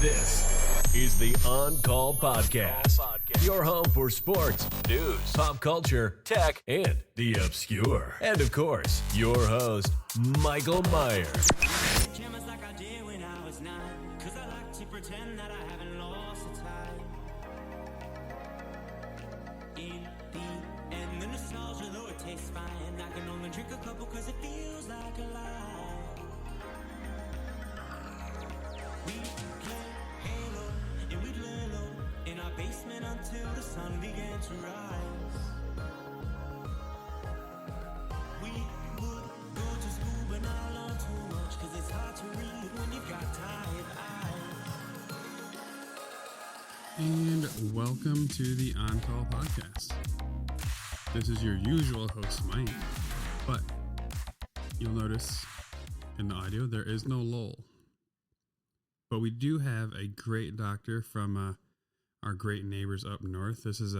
This is the On Call Podcast, your home for sports, news, pop culture, tech, and the obscure. And of course, your host, Michael Myers. Like I did when I was 9, 'cause I like to pretend that I haven't lost the time. In the end, the nostalgia, though it tastes fine, I can only drink a couple 'cause it feels like a lie. We play Halo and we'd lay low in our basement until the sun began to rise. We would go to school but not learn too much, 'cause it's hard to read when you've got tired eyes. And welcome to the On Call Podcast. This is your usual host, Mike, but you'll notice in the audio there is no lull. But we do have a great doctor from our great neighbors up north. This is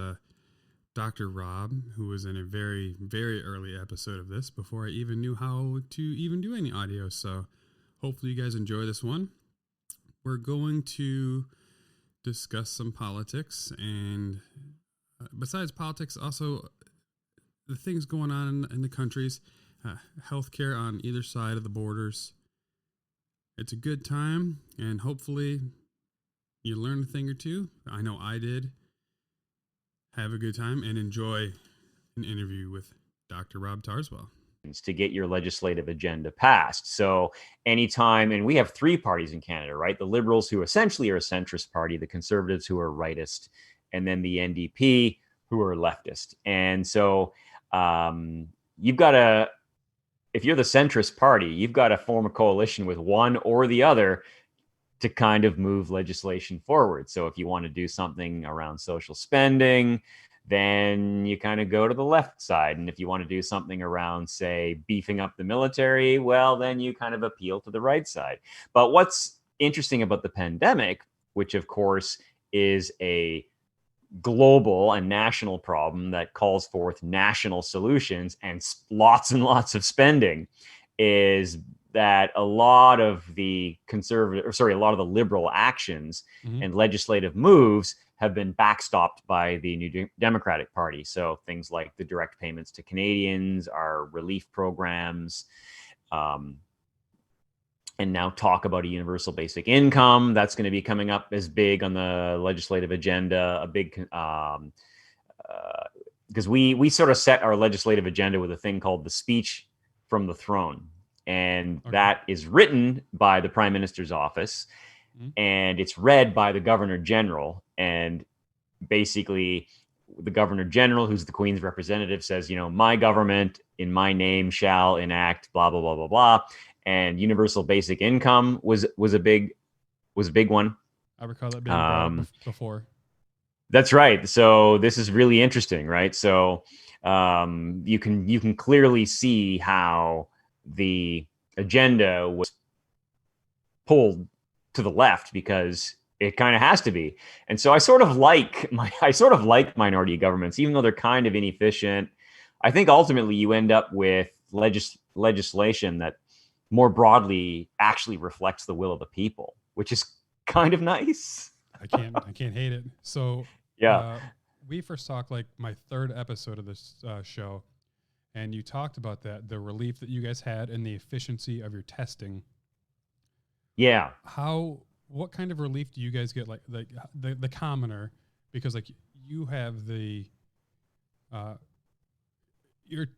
Dr. Rob, who was in a very, very early episode of this before I even knew how to even do any audio. So hopefully you guys enjoy this one. We're going to discuss some politics, and besides politics, also the things going on in the countries, healthcare on either side of the borders. It's a good time, and hopefully you learn a thing or two. I know I did. Have a good time and enjoy an interview with Dr. Rob Tarswell. To get your legislative agenda passed. So anytime, and we have three parties in Canada, right? The Liberals, who essentially are a centrist party, the Conservatives, who are rightist, and then the NDP, who are leftist. And so you've got to, if you're the centrist party, you've got to form a coalition with one or the other to kind of move legislation forward. So if you want to do something around social spending, then you kind of go to the left side. And if you want to do something around, say, beefing up the military, well, then you kind of appeal to the right side. But what's interesting about the pandemic, which of course is a global and national problem that calls forth national solutions and lots of spending, is that a lot of the liberal actions and legislative moves have been backstopped by the New Democratic Party. So things like the direct payments to Canadians, our relief programs, and now talk about a universal basic income. That's going to be coming up as big on the legislative agenda, because we sort of set our legislative agenda with a thing called the speech from the throne. And that is written by the Prime Minister's office, and it's read by the Governor General. And basically, the Governor General, who's the Queen's representative, says, my government in my name shall enact blah, blah, blah, blah, blah. And universal basic income was a big one. I recall that being brought up before. That's right. So this is really interesting, right? So you can clearly see how the agenda was pulled to the left, because it kind of has to be. And so I sort of like minority governments, even though they're kind of inefficient. I think ultimately you end up with legislation that more broadly actually reflects the will of the people, which is kind of nice. I can't hate it. So yeah, we first talked like my third episode of this show, and you talked about the relief that you guys had and the efficiency of your testing. Yeah. What kind of relief do you guys get, like the commoner? Because like you have you're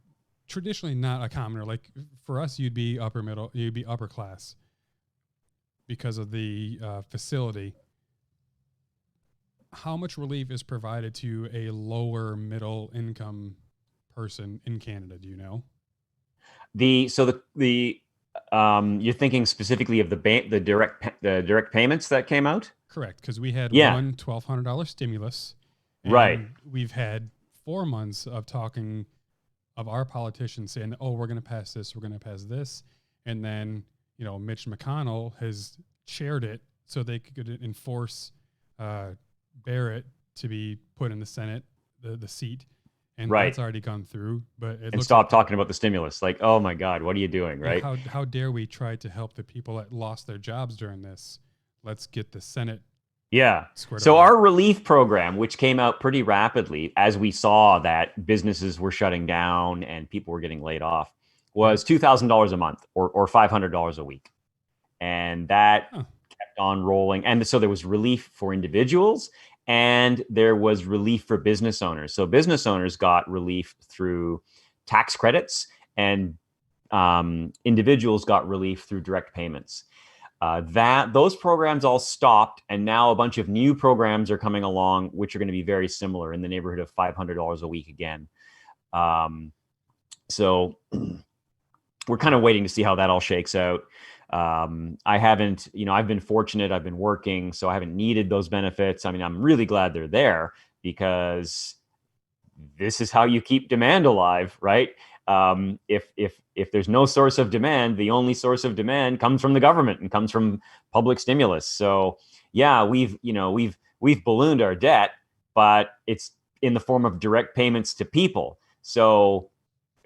traditionally not a commoner. Like for us, you'd be upper middle, you'd be upper class because of the facility. How much relief is provided to a lower middle income person in Canada? Do you know? You're thinking specifically of the direct payments that came out? Correct, because we had one $1,200 stimulus. Right. We've had 4 months of talking of our politicians saying, "Oh, we're going to pass this, we're going to pass this," and then Mitch McConnell has chaired it so they could enforce Barrett to be put in the Senate, the seat. And that's already gone through, but stop talking about the stimulus. Like, oh my God, what are you doing? Right? How dare we try to help the people that lost their jobs during this? let's get the Senate. Yeah. squared So away. our relief program, which came out pretty rapidly as we saw that businesses were shutting down and people were getting laid off, was $2,000 a month or $500 a week. And that kept on rolling. And so there was relief for individuals and there was relief for business owners. So business owners got relief through tax credits and individuals got relief through direct payments. Those programs all stopped, and now a bunch of new programs are coming along, which are going to be very similar in the neighborhood of $500 a week again. So we're kind of waiting to see how that all shakes out. I haven't, I've been fortunate. I've been working, so I haven't needed those benefits. I mean, I'm really glad they're there because this is how you keep demand alive, right? If there's no source of demand, the only source of demand comes from the government and comes from public stimulus. So yeah, we've ballooned our debt, but it's in the form of direct payments to people. So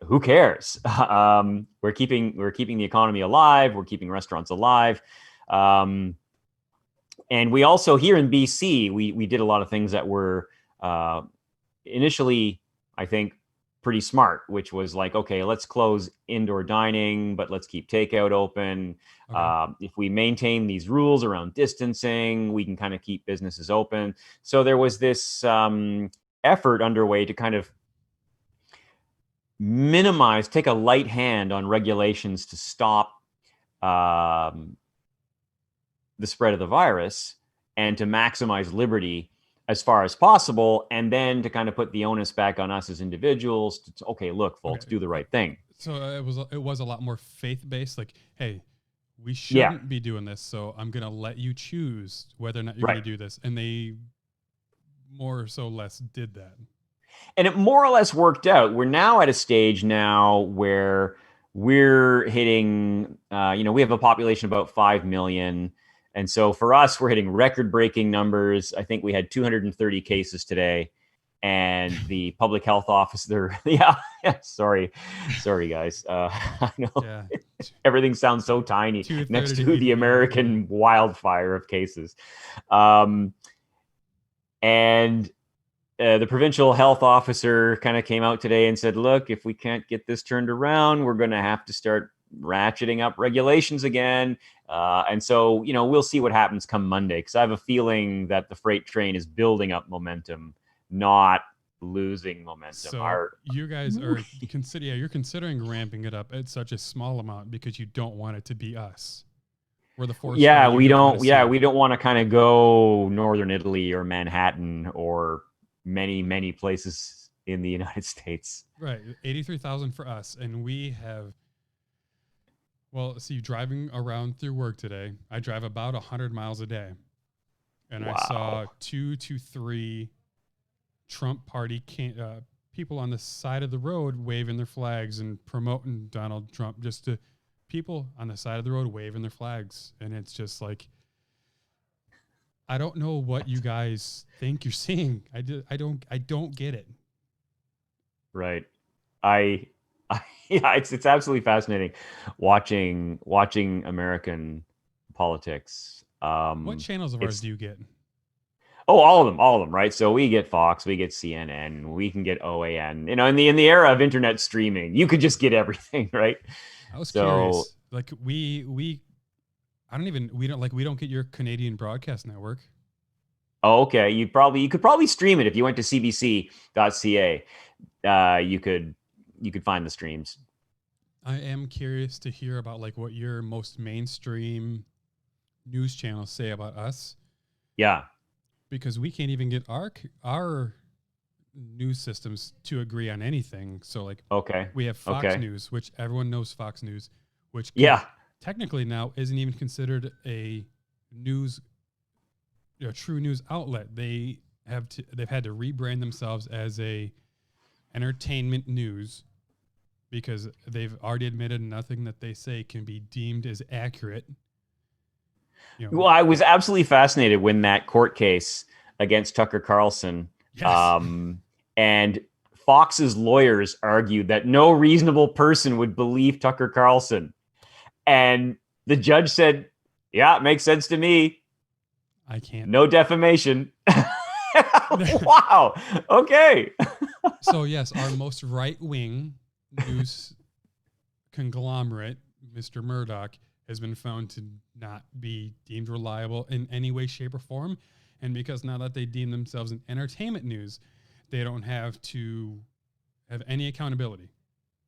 who cares? We're keeping the economy alive. We're keeping restaurants alive. And we also here in BC, we did a lot of things that were initially, I think, pretty smart, which was like, okay, let's close indoor dining, but let's keep takeout open. Okay. If we maintain these rules around distancing, we can kind of keep businesses open. So there was this effort underway to kind of take a light hand on regulations to stop the spread of the virus and to maximize liberty as far as possible, and then to kind of put the onus back on us as individuals to, okay, look, folks, do the right thing. So it was a lot more faith-based, like, hey, we shouldn't be doing this, so I'm going to let you choose whether or not you're going to do this. And they more or so less did that. And it more or less worked out. We're now at a stage now where we're hitting, we have a population of about 5 million. And so for us, we're hitting record-breaking numbers. I think we had 230 cases today. And the public health officer, sorry guys. I know everything sounds so tiny next to the American wildfire of cases. And the provincial health officer kind of came out today and said, look, if we can't get this turned around, we're going to have to start ratcheting up regulations again. And so, we'll see what happens come Monday, because I have a feeling that the freight train is building up momentum, not losing momentum. So you guys are you're considering ramping it up at such a small amount because you don't want it to be us. We're the force. Yeah, we don't want to kind of go Northern Italy or Manhattan or many places in the United States. Right. 83,000 for us. And we have, driving around through work today, I drive about 100 miles a day. And I saw 2 to 3 Trump party people on the side of the road waving their flags and promoting Donald Trump, just to people on the side of the road waving their flags. And it's just like, I don't know what you guys think you're seeing. I don't get it. Right. It's absolutely fascinating watching American politics. What channels of ours do you get? Oh, all of them, right? So we get Fox, we get CNN, we can get OAN. In the era of internet streaming, you could just get everything, right? I was curious. Like we don't get your Canadian broadcast network. Oh, okay. You could probably stream it if you went to CBC.ca. You could find the streams. I am curious to hear about what your most mainstream news channels say about us. Yeah. Because we can't even get our news systems to agree on anything. So we have Fox News, which everyone knows Fox News, which technically now isn't even considered a true news outlet. They've had to rebrand themselves as a entertainment news because they've already admitted nothing that they say can be deemed as accurate. Well, I was absolutely fascinated when that court case against Tucker Carlson, and Fox's lawyers argued that no reasonable person would believe Tucker Carlson. And the judge said, yeah, it makes sense to me. I can't. No defamation. Wow. Okay. So yes, our most right-wing news conglomerate, Mr. Murdoch, has been found to not be deemed reliable in any way, shape, or form. And because now that they deem themselves in entertainment news, they don't have to have any accountability.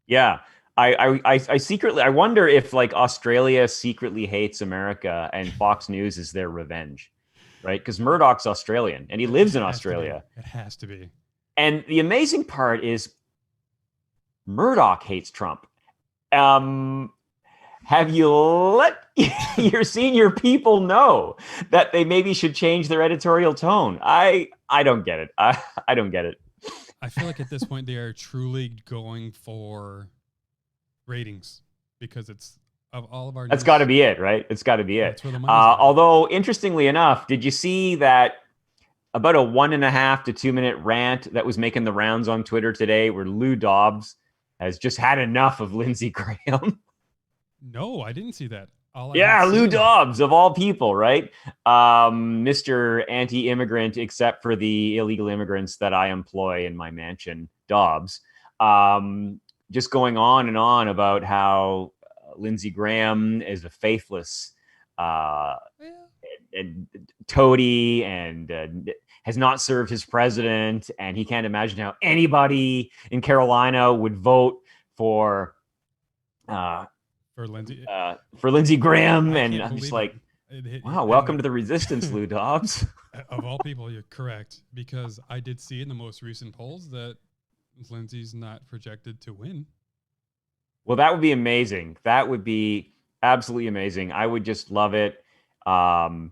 Yeah. I secretly, I wonder if like Australia secretly hates America and Fox News is their revenge, right? Because Murdoch's Australian and he lives in Australia. It has to be. And the amazing part is Murdoch hates Trump. Have you let your senior people know that they maybe should change their editorial tone? I don't get it. I don't get it. I feel like at this point they are truly going for ratings because it's of all of our. That's got to be it, right? It's got to be it. That's where the money's at. Although interestingly enough, did you see that about a 1.5 to 2 minute rant that was making the rounds on Twitter today, where Lou Dobbs has just had enough of Lindsey Graham? No, I didn't see that. Yeah, Lou Dobbs, of all people, right? Mr. Anti-immigrant, except for the illegal immigrants that I employ in my mansion, Dobbs. Just going on and on about how Lindsey Graham is a faithless and toady and has not served his president, and he can't imagine how anybody in Carolina would vote for Lindsey Graham. And I'm just like, wow, welcome to the resistance, Lou Dobbs. Of all people, you're correct, because I did see in the most recent polls that Lindsey's not projected to win. Well, that would be amazing. That would be absolutely amazing. I would just love it. What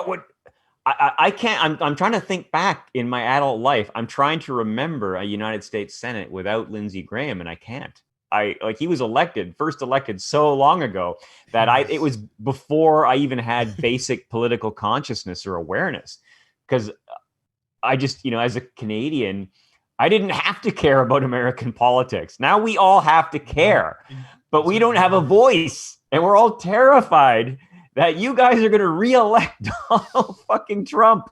would I can't. I'm trying to think back in my adult life. I'm trying to remember a United States Senate without Lindsey Graham, and I can't. He was first elected so long ago that it was before I even had basic political consciousness or awareness. Because I just, as a Canadian, I didn't have to care about American politics. Now we all have to care, but we don't have a voice, and we're all terrified that you guys are going to reelect Donald fucking Trump.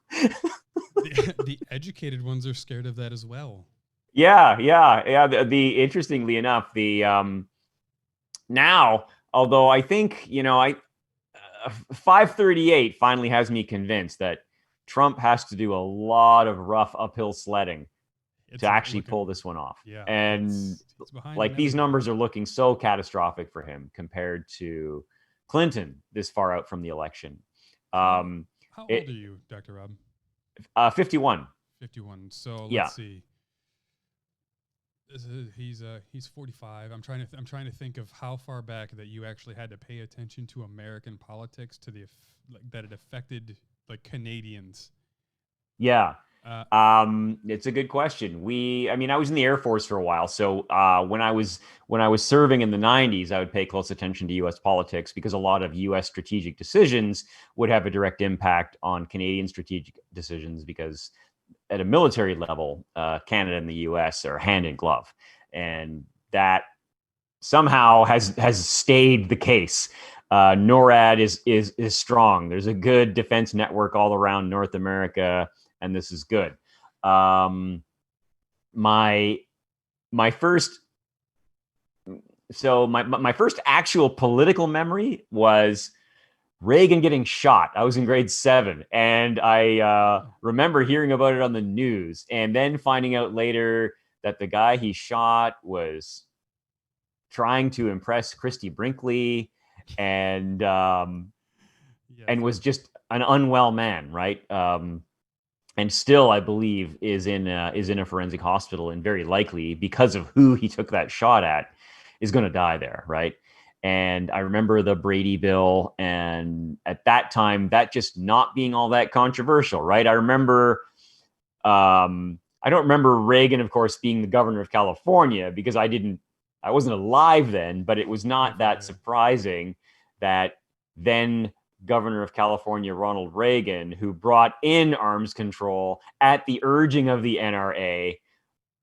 The educated ones are scared of that as well. Yeah. The interestingly enough, now, although I think 538 finally has me convinced that Trump has to do a lot of rough uphill sledding to actually pull this one off. Yeah, and these numbers are looking so catastrophic for him compared to Clinton this far out from the election. How old are you, Dr. Rob? 51. 51. So let's see. He's 45. I'm trying to think of how far back that you actually had to pay attention to American politics that it affected Canadians. Yeah. It's a good question. I was in the Air Force for a while. So when I was serving in the 90s, I would pay close attention to U.S. politics because a lot of U.S. strategic decisions would have a direct impact on Canadian strategic decisions, because at a military level, Canada and the U.S. are hand in glove, and that somehow has stayed the case. NORAD is strong. There's a good defense network all around North America, and this is good. My first actual political memory was Reagan getting shot. I was in grade 7, and I remember hearing about it on the news, and then finding out later that the guy he shot was trying to impress Christy Brinkley, and was just an unwell man, right? And still, I believe, is in a forensic hospital, and very likely, because of who he took that shot at, is going to die there, right? And I remember the Brady bill, and at that time, that just not being all that controversial, right? I remember, I don't remember Reagan, of course, being the governor of California, because I wasn't alive then, but it was not that surprising that then governor of California, Ronald Reagan, who brought in arms control at the urging of the NRA,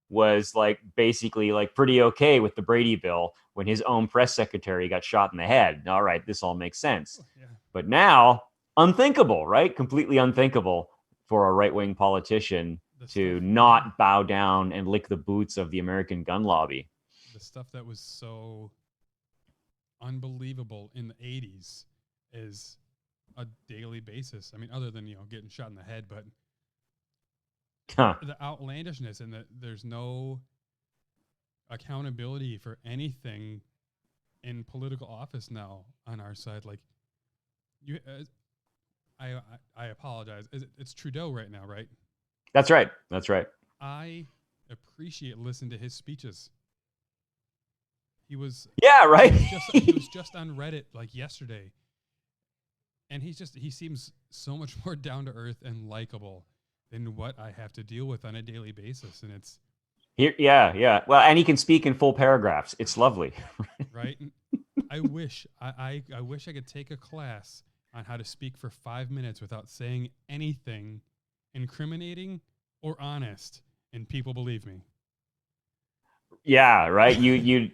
was basically pretty okay with the Brady bill when his own press secretary got shot in the head. All right, this all makes sense. Yeah. But now unthinkable, right? Completely unthinkable for a right-wing politician to not bow down and lick the boots of the American gun lobby. The stuff that was so unbelievable in the 80s is a daily basis. I mean, other than, getting shot in the head, but the outlandishness and that there's no accountability for anything in political office now on our side. Like, I apologize. It's Trudeau right now, right? That's right. That's right. I appreciate listening to his speeches. He was right. He was just on Reddit like yesterday, and he seems so much more down to earth and likable than what I have to deal with on a daily basis, and it's here. Yeah. Well, and he can speak in full paragraphs. It's lovely, right? I wish I wish I could take a class on how to speak for 5 minutes without saying anything incriminating or honest, and people believe me. Yeah, right. You'd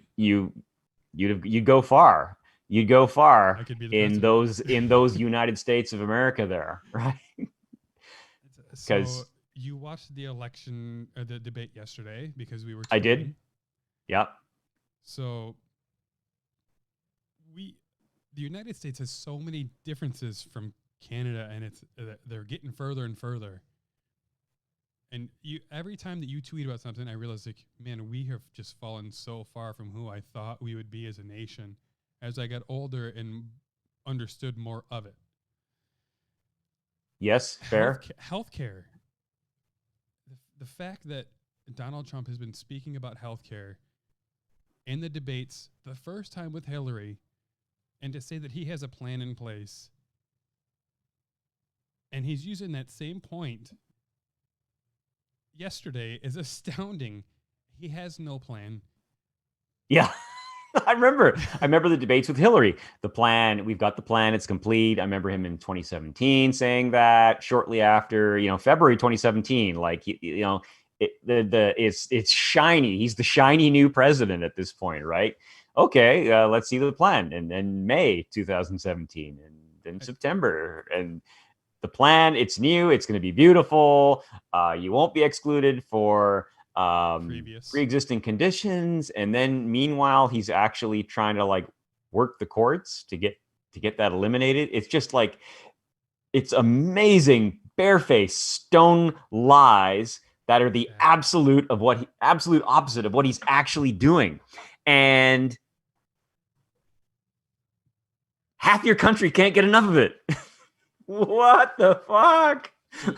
go far. You'd go far in those United States of America there, right? So you watched the election or the debate yesterday because we were. I did. Yeah. So the United States has so many differences from Canada, and they're getting further and further. And every time that you tweet about something, I realize, like, man, we have just fallen so far from who I thought we would be as a nation as I got older and understood more of it. Yes, fair. Healthcare. The fact that Donald Trump has been speaking about healthcare in the debates the first time with Hillary, and to say that he has a plan in place, and he's using that same point yesterday is astounding. He has no plan. Yeah. I remember the debates with Hillary. The plan, we've got the plan, it's complete. I remember him in 2017 saying that shortly after, February 2017, like, it's shiny. He's the shiny new president at this point, right? Okay, let's see the plan. And then May 2017 and then September, and the plan, it's new, it's going to be beautiful. You won't be excluded for pre-existing conditions. And then meanwhile, he's actually trying to work the courts to get that eliminated. It's just it's amazing, barefaced, stone lies that are the absolute opposite of what he's actually doing. And half your country can't get enough of it. What the fuck? So,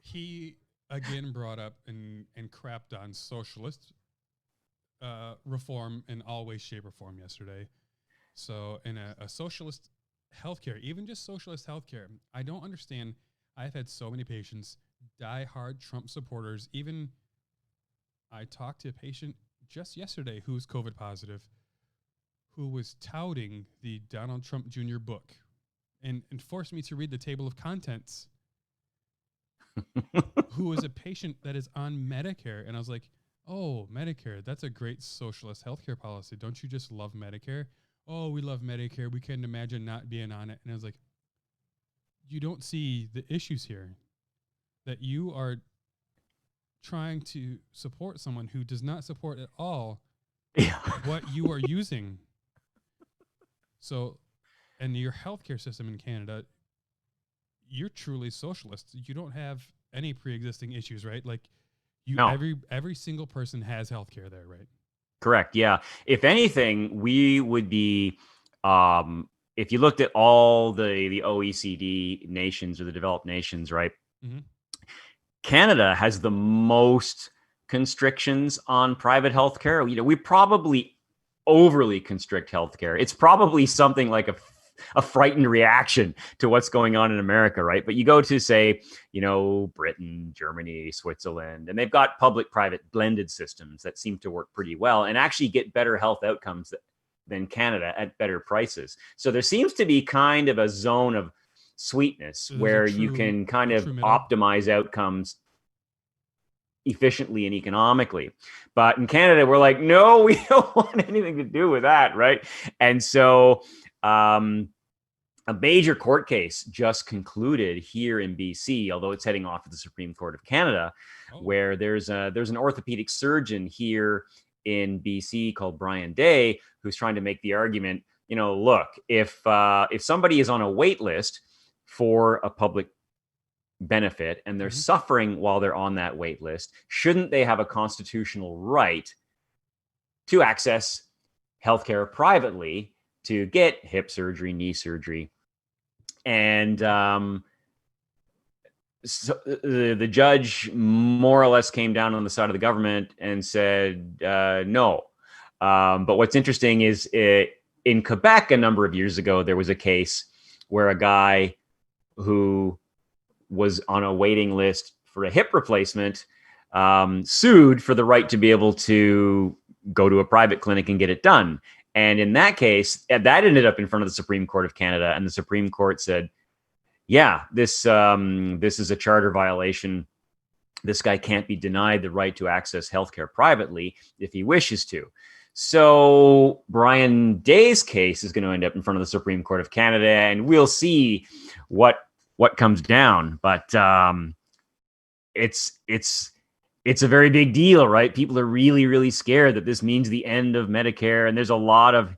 he again brought up and crapped on socialist reform in all ways, shape, or form yesterday. So in a socialist healthcare, even just socialist healthcare, I don't understand. I've had so many patients, diehard Trump supporters. Even I talked to a patient just yesterday who's COVID positive, who was touting the Donald Trump Jr. book and forced me to read the table of contents, who is a patient that is on Medicare. And I was like, oh, Medicare, that's a great socialist healthcare policy. Don't you just love Medicare? Oh, we love Medicare. We couldn't imagine not being on it. And I was like, you don't see the issues here, that you are trying to support someone who does not support at all what you are using. So, and your healthcare system in Canada, you're truly socialist. You don't have any pre-existing issues, right? Like every single person has healthcare there, right? Correct. Yeah. If anything, we would be, if you looked at all the OECD nations or the developed nations, right? Mm-hmm. Canada has the most constrictions on private healthcare. We probably overly constrict healthcare. It's probably something like a frightened reaction to what's going on in America, right? But you go to, say, Britain, Germany, Switzerland, and they've got public-private blended systems that seem to work pretty well and actually get better health outcomes than Canada at better prices. So there seems to be kind of a zone of sweetness where you can kind of optimize outcomes efficiently and economically. But in Canada, we're like, no, we don't want anything to do with that, right? And so a major court case just concluded here in BC, although it's heading off to the Supreme Court of Canada, where there's an orthopedic surgeon here in BC called Brian Day, who's trying to make the argument, look, if somebody is on a wait list for a public benefit and they're suffering while they're on that wait list, shouldn't they have a constitutional right to access healthcare privately to get hip surgery, knee surgery? And so the judge more or less came down on the side of the government and said no. But what's interesting is in Quebec a number of years ago, there was a case where a guy who was on a waiting list for a hip replacement sued for the right to be able to go to a private clinic and get it done. And in that case, that ended up in front of the Supreme Court of Canada, and the Supreme Court said, yeah, this is a charter violation. This guy can't be denied the right to access healthcare privately if he wishes to. So Brian Day's case is going to end up in front of the Supreme Court of Canada, and we'll see what comes down. But it's a very big deal, right? People are really, really scared that this means the end of Medicare, and there's a lot of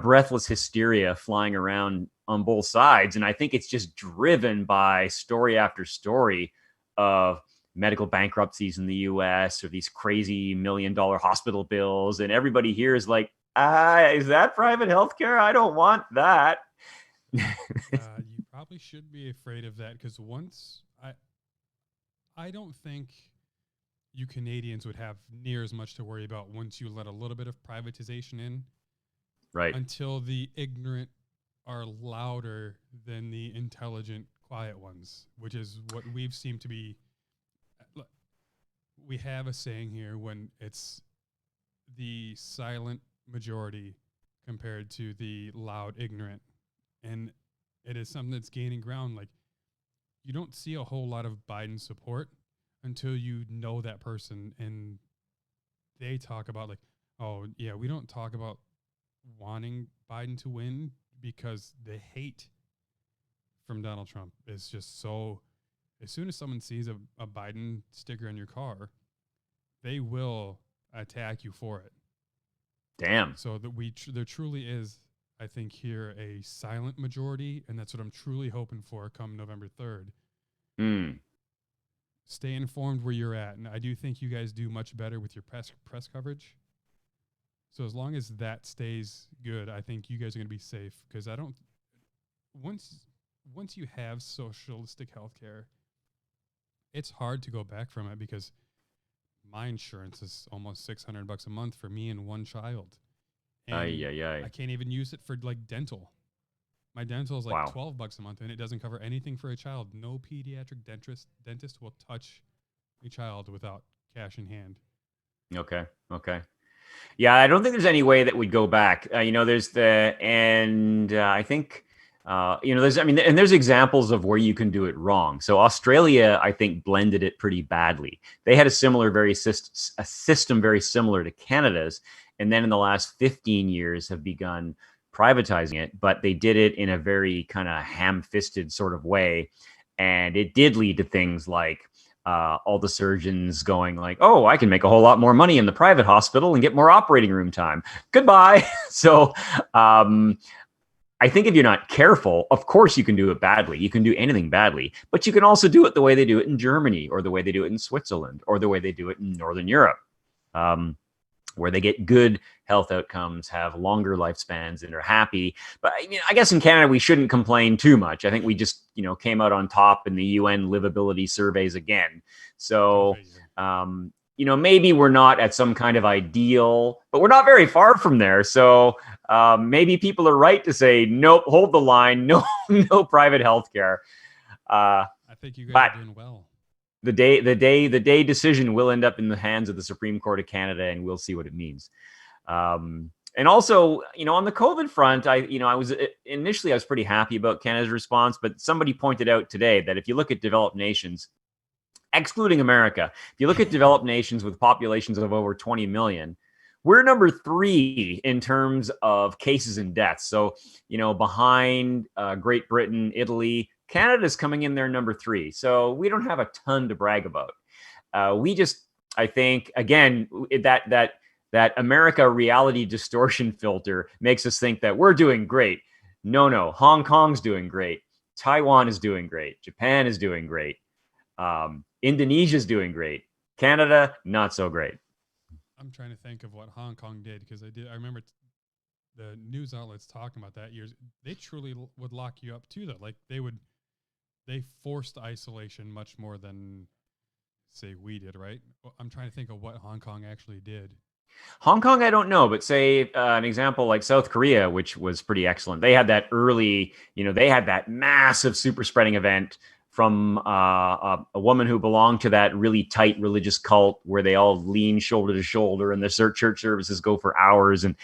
breathless hysteria flying around on both sides. And I think it's just driven by story after story of medical bankruptcies in the US or these crazy $1 million hospital bills. And everybody here is like, is that private healthcare? I don't want that. You probably should be afraid of that, because I don't think you Canadians would have near as much to worry about once you let a little bit of privatization in. Right. Until the ignorant are louder than the intelligent, quiet ones, which is what we've seemed to be. We have a saying here when it's the silent majority compared to the loud ignorant. And it is something that's gaining ground. Like, you don't see a whole lot of Biden support until you know that person and they talk about like, oh yeah, we don't talk about wanting Biden to win because the hate from Donald Trump is just so, as soon as someone sees a Biden sticker on your car, they will attack you for it. Damn. So that there truly is, I think, here a silent majority, and that's what I'm truly hoping for come November 3rd. Stay informed where you're at, and I do think you guys do much better with your press coverage. So as long as that stays good, I think you guys are going to be safe, because once you have socialistic healthcare, it's hard to go back from it, because my insurance is almost $600 a month for me and one child. And I can't even use it for like dental. My dental is like $12 a month, and it doesn't cover anything for a child. No pediatric dentist will touch a child without cash in hand. Okay. Yeah, I don't think there's any way that we'd go back. I think, there's examples of where you can do it wrong. So Australia, I think, blended it pretty badly. They had a system very similar to Canada's, and then in the last 15 years have begun privatizing it, but they did it in a very kind of ham-fisted sort of way. And it did lead to things like all the surgeons going like, oh, I can make a whole lot more money in the private hospital and get more operating room time. Goodbye. So I think if you're not careful, of course you can do it badly. You can do anything badly, but you can also do it the way they do it in Germany, or the way they do it in Switzerland, or the way they do it in Northern Europe, where they get good health outcomes, have longer lifespans, and are happy. But I guess in Canada, we shouldn't complain too much. I think we just, came out on top in the UN livability surveys again. So, maybe we're not at some kind of ideal, but we're not very far from there. So maybe people are right to say, nope, hold the line, no private healthcare. I think you guys are doing well. The day decision will end up in the hands of the Supreme Court of Canada, and we'll see what it means. And also, on the COVID front, I was pretty happy about Canada's response, but somebody pointed out today that if you look at developed nations, excluding America, if you look at developed nations with populations of over 20 million, We're number 3 in terms of cases and deaths. So, behind Great Britain, Italy, Canada's coming in there number 3. So we don't have a ton to brag about. I think, again, that America reality distortion filter makes us think that we're doing great. No, Hong Kong's doing great. Taiwan is doing great. Japan is doing great. Indonesia's doing great. Canada, not so great. I'm trying to think of what Hong Kong did, because I remember the news outlets talking about that years. They truly would lock you up too, though. Like they forced isolation much more than, say, we did, right? I'm trying to think of what Hong Kong actually did. Hong Kong, I don't know, but say an example like South Korea, which was pretty excellent. They had that early, they had that massive super spreading event from a woman who belonged to that really tight religious cult where they all lean shoulder to shoulder and the church services go for hours. And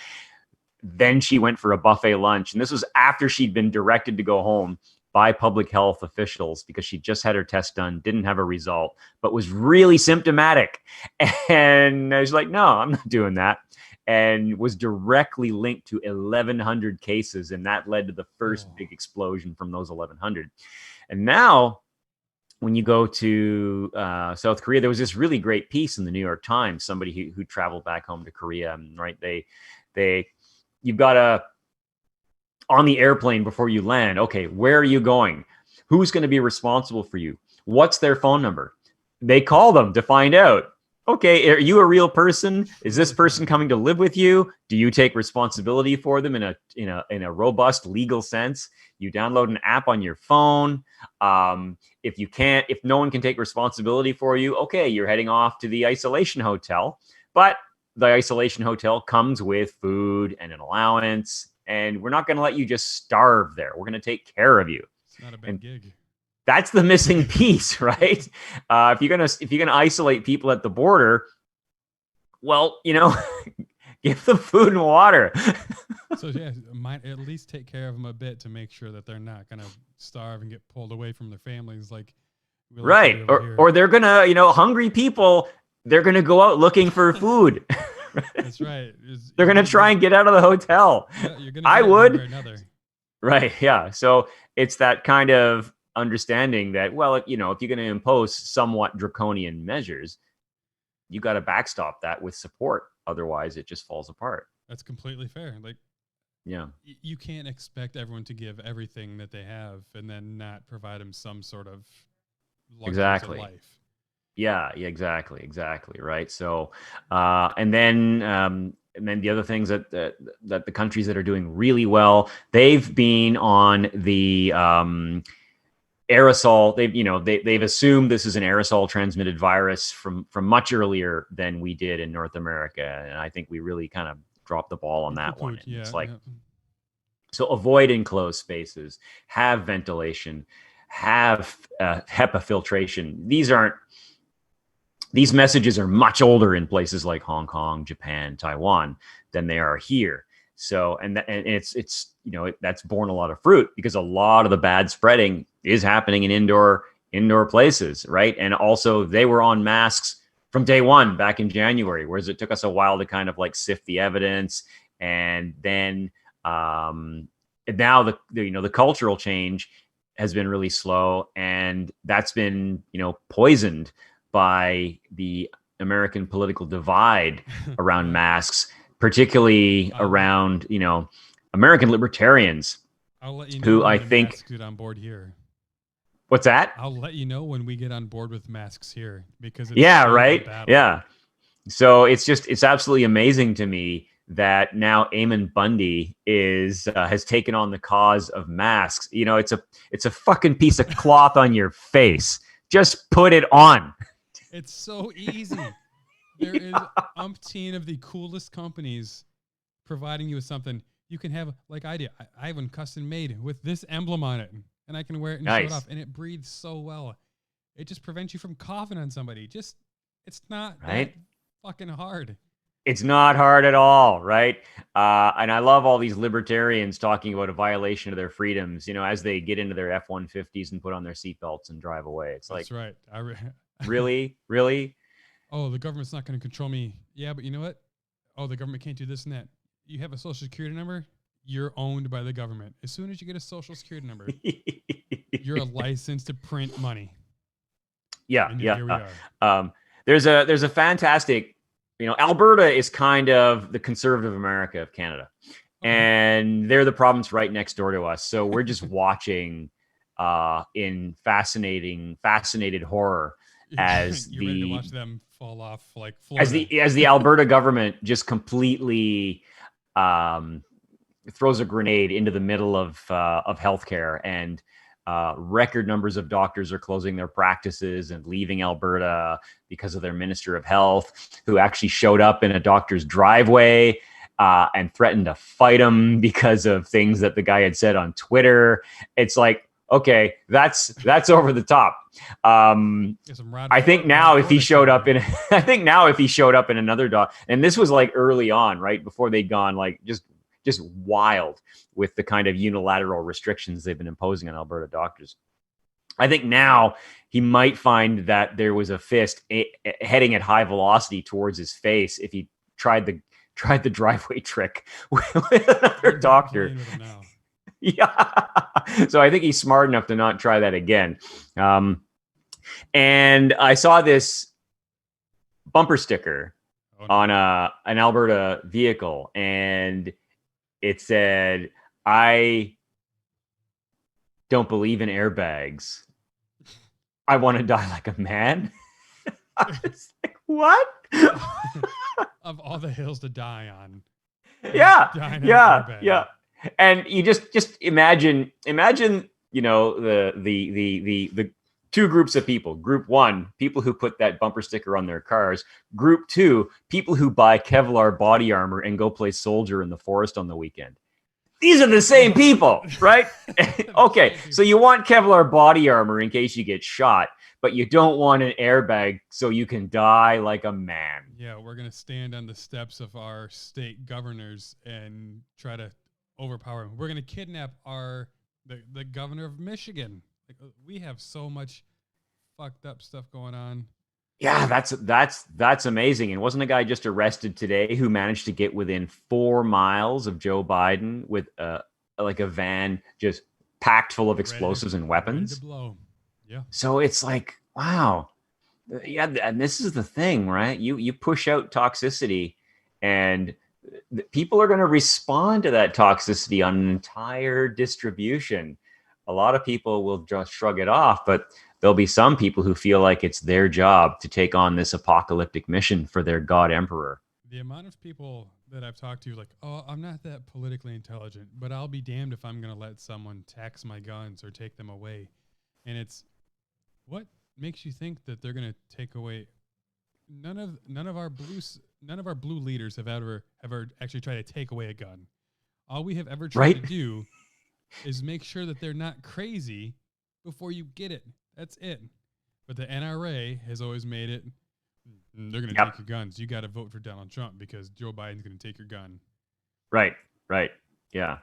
then she went for a buffet lunch. And this was after she'd been directed to go home by public health officials because she just had her test done, didn't have a result, but was really symptomatic. And I was like, no, I'm not doing that. And was directly linked to 1,100 cases. And that led to the first big explosion from those 1,100. And now when you go to South Korea, there was this really great piece in the New York Times, somebody who traveled back home to Korea, right? You've got to, on the airplane before you land, okay, where are you going? Who's going to be responsible for you? What's their phone number? They call them to find out. Okay, are you a real person? Is this person coming to live with you? Do you take responsibility for them in a robust legal sense? You download an app on your phone. If no one can take responsibility for you, okay, you're heading off to the isolation hotel. But the isolation hotel comes with food and an allowance, and we're not going to let you just starve there. We're going to take care of you. It's not a bad gig. That's the missing piece, right? If you're gonna isolate people at the border, well, give them food and water. So yeah, might at least take care of them a bit to make sure that they're not gonna starve and get pulled away from their families, right? Or they're gonna, hungry people, they're gonna go out looking for food. That's right. They're gonna try and get out of the hotel. Yeah, you're gonna I would. Right. Yeah. So it's that kind of understanding that, well, if you're going to impose somewhat draconian measures, you got to backstop that with support. Otherwise, it just falls apart. That's completely fair. Yeah, you can't expect everyone to give everything that they have and then not provide them some sort of exactly life. Yeah, exactly. Right. So, and then the other things that the countries that are doing really well, they've been on the aerosol. They've assumed this is an aerosol transmitted virus from much earlier than we did in North America, and I think we really kind of dropped the ball on that one. Yeah, it's like, so avoid enclosed spaces, have ventilation, have HEPA filtration. These messages are much older in places like Hong Kong, Japan, Taiwan than they are here. So, and it's that's borne a lot of fruit because a lot of the bad spreading is happening in indoor places, right? And also they were on masks from day one back in January, whereas it took us a while to kind of like sift the evidence. And then now the cultural change has been really slow, and that's been poisoned by the American political divide around masks, particularly around American libertarians. I'll let you know who when I the think masks get on board here. What's that? I'll let you know when we get on board with masks here, because it's right. Yeah. So it's absolutely amazing to me that now Eamon Bundy has taken on the cause of masks. It's a fucking piece of cloth on your face. Just put it on. It's so easy. There is umpteen of the coolest companies providing you with something you can have, like I did. I have one custom made with this emblem on it, and I can wear it and show it off, and it breathes so well. It just prevents you from coughing on somebody. It's not that fucking hard. It's not hard at all, right? And I love all these libertarians talking about a violation of their freedoms, as they get into their F-150s and put on their seatbelts and drive away. It's That's like, right. Really? Oh, the government's not going to control me. Yeah, but you know what? oh, the government can't do this and that. You have a social security number, you're owned by the government. As soon as you get a social security number, you're a license to print money. Yeah, And yeah. here we are. There's a fantastic, Alberta is kind of the conservative America of Canada, and they're the province right next door to us. So we're just watching in fascinated horror as you're ready to watch them fall off like Florida. As the Alberta government just completely throws a grenade into the middle of healthcare, and record numbers of doctors are closing their practices and leaving Alberta because of their Minister of Health, who actually showed up in a doctor's driveway and threatened to fight him because of things that the guy had said on Twitter. It's like, okay, that's over the top. I think now if he showed up in another doc, and this was like early on, right before they'd gone like just wild with the kind of unilateral restrictions they've been imposing on Alberta doctors. I think now he might find that there was a fist heading at high velocity towards his face if he tried the driveway trick with another doctor. Yeah. So I think he's smart enough to not try that again. And I saw this bumper sticker on an Alberta vehicle, and it said, "I don't believe in airbags. I want to die like a man." I was like, what? Of all the hills to die on. Yeah. And you just imagine, the two groups of people. Group one, people who put that bumper sticker on their cars. Group two, people who buy Kevlar body armor and go play soldier in the forest on the weekend. These are the same people, right? Okay, so you want Kevlar body armor in case you get shot, but you don't want an airbag so you can die like a man. Yeah, we're going to stand on the steps of our state governors and try to overpower him. We're going to kidnap the governor of Michigan. Like, we have so much fucked up stuff going on. Yeah, that's amazing. And wasn't a guy just arrested today who managed to get within 4 miles of Joe Biden with a van just packed full of explosives and weapons? Ready to blow. Yeah. So it's like, wow. Yeah, and this is the thing, right? You push out toxicity, and people are going to respond to that toxicity on an entire distribution. A lot of people will just shrug it off, but there'll be some people who feel like it's their job to take on this apocalyptic mission for their god emperor. The amount of people that I've talked to, like, oh, I'm not that politically intelligent, but I'll be damned if I'm going to let someone tax my guns or take them away. And it's, what makes you think that they're going to take away? None of our blue leaders have ever actually tried to take away a gun. All we have ever tried to do is make sure that they're not crazy before you get it. That's it. But the NRA has always made it, they're going to take your guns. You got to vote for Donald Trump because Joe Biden's going to take your gun. Right. Yeah.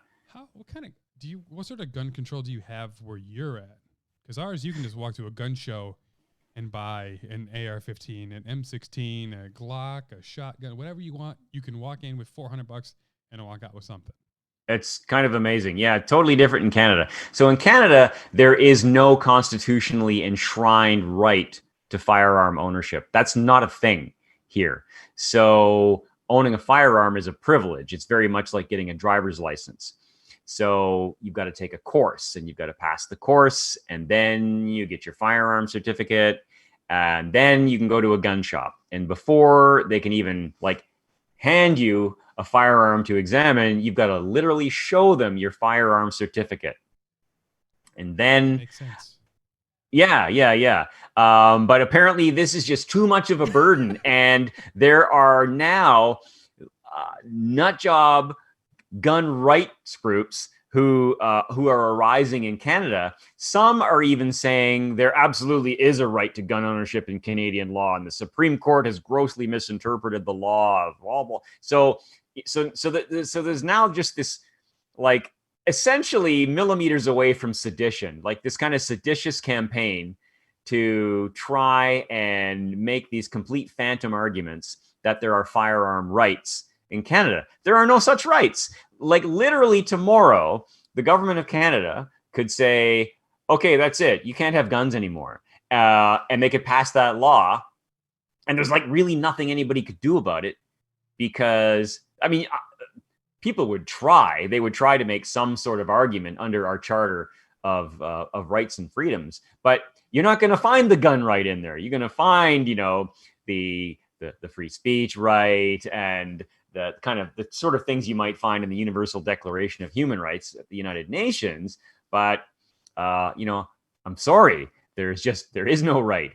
What sort of gun control do you have where you're at? Because ours, you can just walk to a gun show and buy an AR-15, an M16, a Glock, a shotgun, whatever you want. You can walk in with $400 and walk out with something. It's kind of amazing. Yeah, totally different in Canada. So in Canada, there is no constitutionally enshrined right to firearm ownership. That's not a thing here. So owning a firearm is a privilege. It's very much like getting a driver's license. So you've got to take a course, and you've got to pass the course, and then you get your firearm certificate, and then you can go to a gun shop. And before they can even hand you a firearm to examine, you've got to literally show them your firearm certificate. And then makes sense. Yeah. But apparently this is just too much of a burden. And there are now nut job gun rights groups who are arising in Canada. Some are even saying there absolutely is a right to gun ownership in Canadian law, and the Supreme Court has grossly misinterpreted the law of blah, blah. So there's now just this, essentially millimeters away from sedition, this kind of seditious campaign to try and make these complete phantom arguments that there are firearm rights in Canada. There are no such rights. Like literally tomorrow, the government of Canada could say, okay, that's it. You can't have guns anymore. And they could pass that law. And there's like really nothing anybody could do about it because, I mean, people would try. They would try to make some sort of argument under our charter of rights and freedoms. But you're not going to find the gun right in there. You're going to find, the free speech right and the kind of the sort of things you might find in the Universal Declaration of Human Rights at the United Nations. But, I'm sorry, there is no right.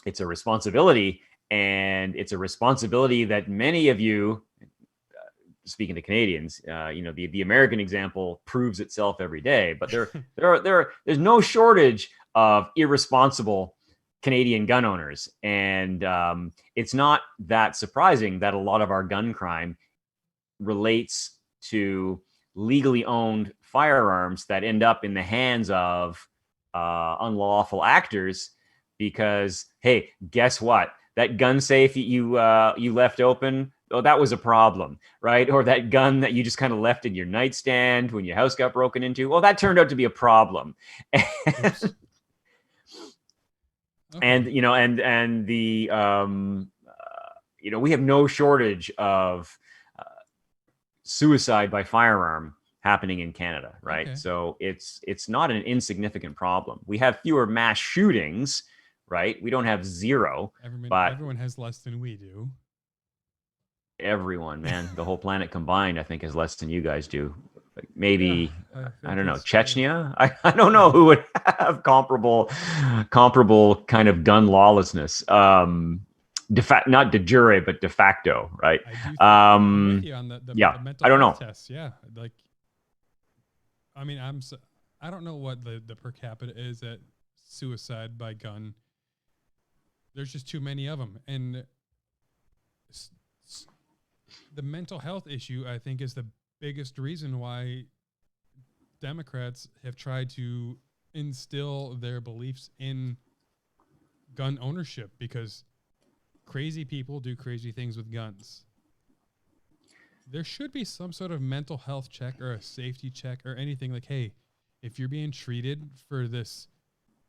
It's a responsibility, and it's a responsibility that many of you, speaking to Canadians, the American example proves itself every day. But there's no shortage of irresponsible Canadian gun owners, and it's not that surprising that a lot of our gun crime relates to legally owned firearms that end up in the hands of unlawful actors. Because, hey, guess what? That gun safe you left open, that was a problem, right? Or that gun that you just kind of left in your nightstand when your house got broken into, that turned out to be a problem. And we have no shortage of suicide by firearm happening in Canada, right? Okay. So it's not an insignificant problem. We have fewer mass shootings, right? We don't have zero, but everyone has less than we do. Everyone, man, the whole planet combined, I think, has less than you guys do. Like maybe I don't know, Chechnya. I don't know who would have comparable kind of gun lawlessness. Not de jure, but de facto, right? I'm with you on the mental I don't know. Tests. Yeah, like I mean, I don't know what the per capita is at suicide by gun. There's just too many of them. And the mental health issue, I think, is the biggest reason why Democrats have tried to instill their beliefs in gun ownership, because crazy people do crazy things with guns. There should be some sort of mental health check or a safety check or anything like, hey, if you're being treated for this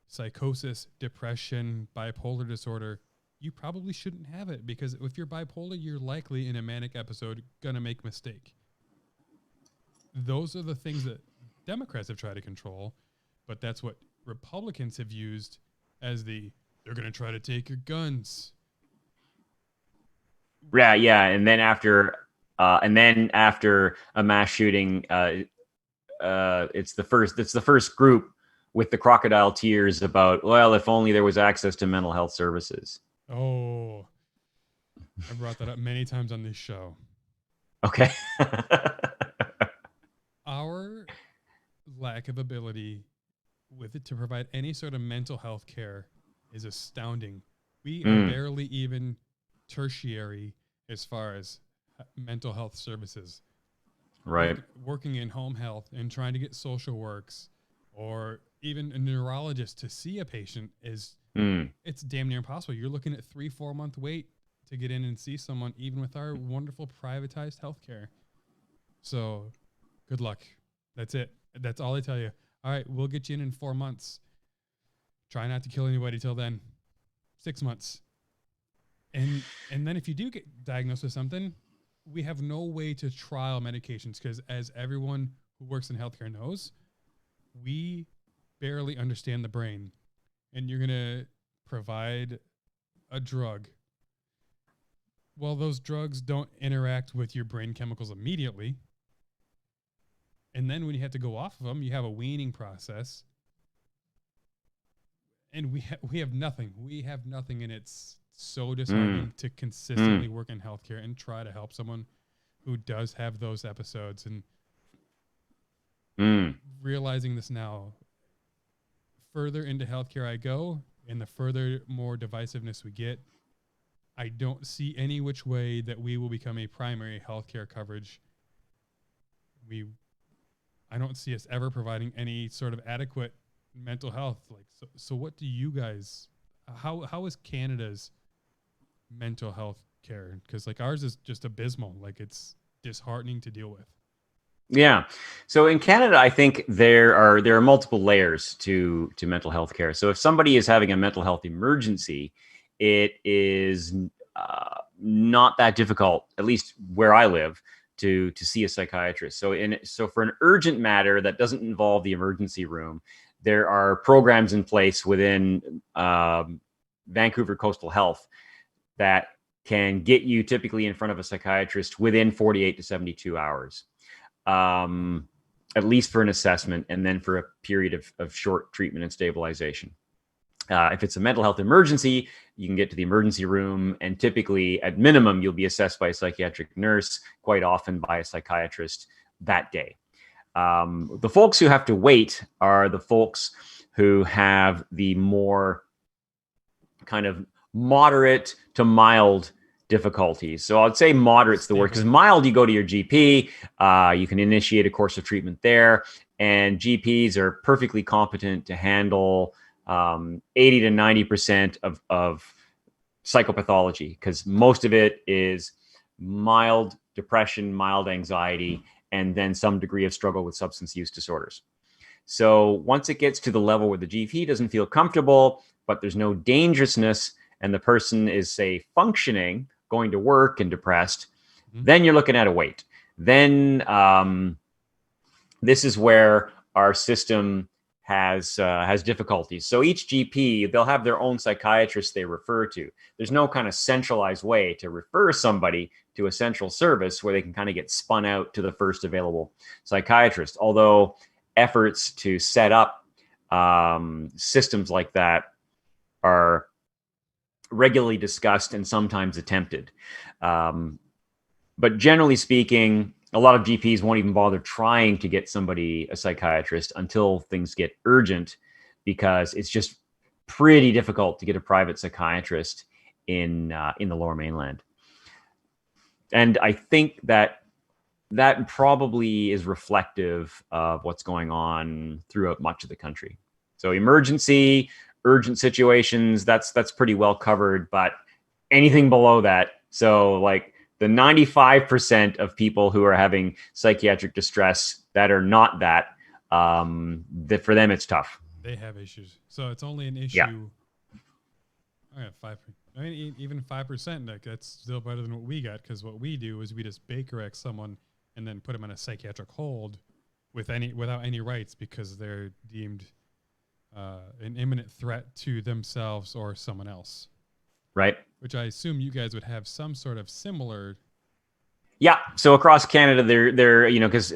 psychosis, depression, bipolar disorder, you probably shouldn't have it, because if you're bipolar, you're likely in a manic episode going to make a mistake. Those are the things that Democrats have tried to control, but that's what Republicans have used as they're going to try to take your guns. Yeah. And then after a mass shooting, it's the first group with the crocodile tears about, well, if only there was access to mental health services. Oh, I brought that up many times on this show. Okay. Our lack of ability with it to provide any sort of mental health care is astounding. We are barely even tertiary as far as mental health services. Right. Working in home health and trying to get social works or even a neurologist to see a patient is it's damn near impossible. You're looking at 3-4 month wait to get in and see someone, even with our wonderful privatized healthcare. So good luck. That's it. That's all I tell you. All right, we'll get you in 4 months. Try not to kill anybody till then. 6 months. And then if you do get diagnosed with something, we have no way to trial medications, because as everyone who works in healthcare knows, we barely understand the brain. And you're going to provide a drug. Well, those drugs don't interact with your brain chemicals immediately. And then when you have to go off of them, you have a weaning process. And we have nothing. We have nothing, and it's so disheartening to consistently work in healthcare and try to help someone who does have those episodes. And realizing this now, further into healthcare I go, and the further more divisiveness we get, I don't see any which way that we will become a primary healthcare coverage. I don't see us ever providing any sort of adequate mental health. So what do you guys? How is Canada's mental health care, because like ours is just abysmal. Like it's disheartening to deal with. Yeah. So in Canada, I think there are multiple layers to mental health care. So if somebody is having a mental health emergency, it is not that difficult, at least where I live, to see a psychiatrist. So for an urgent matter that doesn't involve the emergency room, there are programs in place within Vancouver Coastal Health that can get you typically in front of a psychiatrist within 48 to 72 hours. At least for an assessment, and then for a period of short treatment and stabilization. If it's a mental health emergency, you can get to the emergency room, and typically, at minimum, you'll be assessed by a psychiatric nurse, quite often by a psychiatrist that day. The folks who have to wait are the folks who have the more kind of moderate to mild difficulties. So I'd say moderate's the word, because mild, you go to your GP, you can initiate a course of treatment there, and GPs are perfectly competent to handle 80 to 90% of psychopathology, because most of it is mild depression, mild anxiety, and then some degree of struggle with substance use disorders. So once it gets to the level where the GP doesn't feel comfortable, but there's no dangerousness, and the person is, say, functioning, going to work and depressed, then you're looking at a wait. Then this is where our system has difficulties. So each GP, they'll have their own psychiatrist they refer to. There's no kind of centralized way to refer somebody to a central service where they can kind of get spun out to the first available psychiatrist. Although efforts to set up systems like that are regularly discussed and sometimes attempted. But generally speaking, a lot of GPs won't even bother trying to get somebody a psychiatrist until things get urgent, because it's just pretty difficult to get a private psychiatrist in the Lower Mainland. And I think that probably is reflective of what's going on throughout much of the country. So urgent situations, that's pretty well covered, but anything below that, so like the 95% of people who are having psychiatric distress that are not that for them it's tough. They have issues, so it's only an issue. Yeah. I got 5. I mean, even 5%, like that's still better than what we got, because what we do is we just Baker Act someone and then put them on a psychiatric hold without any rights, because they're deemed an imminent threat to themselves or someone else. Right. Which I assume you guys would have some sort of similar. Yeah. So across Canada, they're because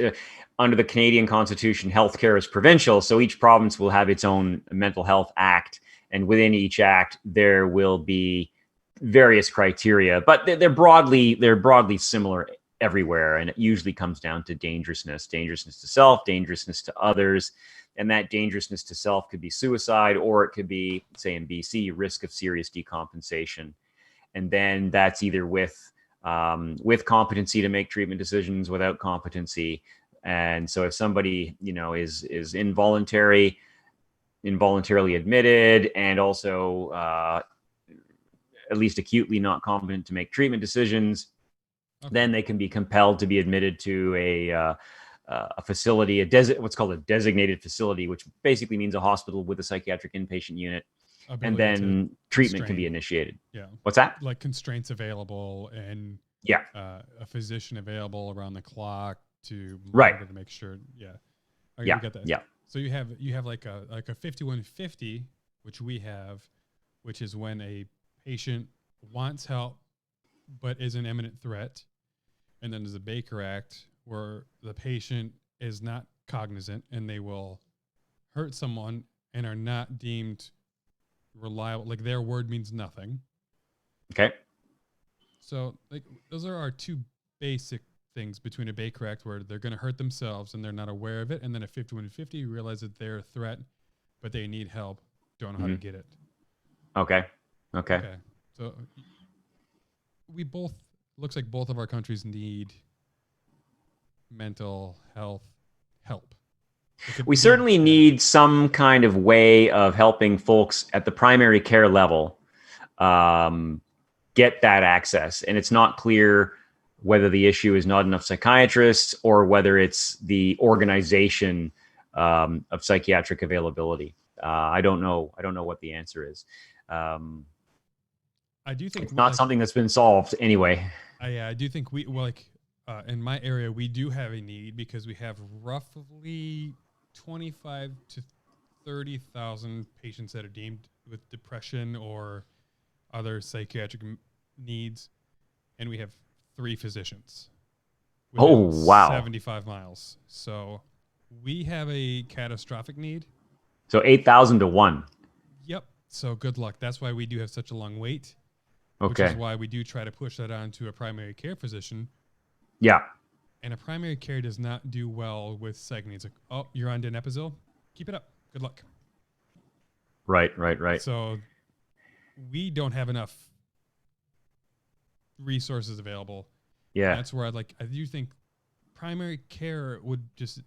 under the Canadian Constitution, healthcare is provincial. So each province will have its own mental health act. And within each act, there will be various criteria, but they're broadly similar everywhere. And it usually comes down to dangerousness to self, dangerousness to others. And that dangerousness to self could be suicide, or it could be, say in BC, risk of serious decompensation. And then that's either with competency to make treatment decisions, without competency. And so if somebody, is involuntarily admitted, and also at least acutely not competent to make treatment decisions, then they can be compelled to be admitted to a facility, what's called a designated facility, which basically means a hospital with a psychiatric inpatient unit, and then treatment can be initiated. Yeah. What's that? Like constraints available, and a physician available around the clock to monitor to make sure. Yeah. Okay, we got that. Yeah. So you have like a 5150, which we have, which is when a patient wants help but is an imminent threat. And then there's a Baker Act, where the patient is not cognizant and they will hurt someone and are not deemed reliable. Like their word means nothing. Okay. So like those are our two basic things between a Baker Act, where they're going to hurt themselves and they're not aware of it, and then a 5150, you realize that they're a threat, but they need help, don't know how to get it. Okay. So looks like both of our countries need mental health help. We certainly need some kind of way of helping folks at the primary care level get that access. And it's not clear whether the issue is not enough psychiatrists or whether it's the organization of psychiatric availability. I don't know what the answer is. I do think it's not something that's been solved anyway. I do think in my area, we do have a need because we have roughly 25 to 30,000 patients that are deemed with depression or other psychiatric needs, and we have 3 physicians. Wow. 75 miles. So we have a catastrophic need. So 8,000 to 1. Yep. So good luck. That's why we do have such a long wait. Okay. Which is why we do try to push that on to a primary care physician. Yeah. And a primary care does not do well with psych needs. Like, oh, you're on donepezil? Keep it up. Good luck. Right. So we don't have enough resources available. Yeah. And that's where I do think primary care would just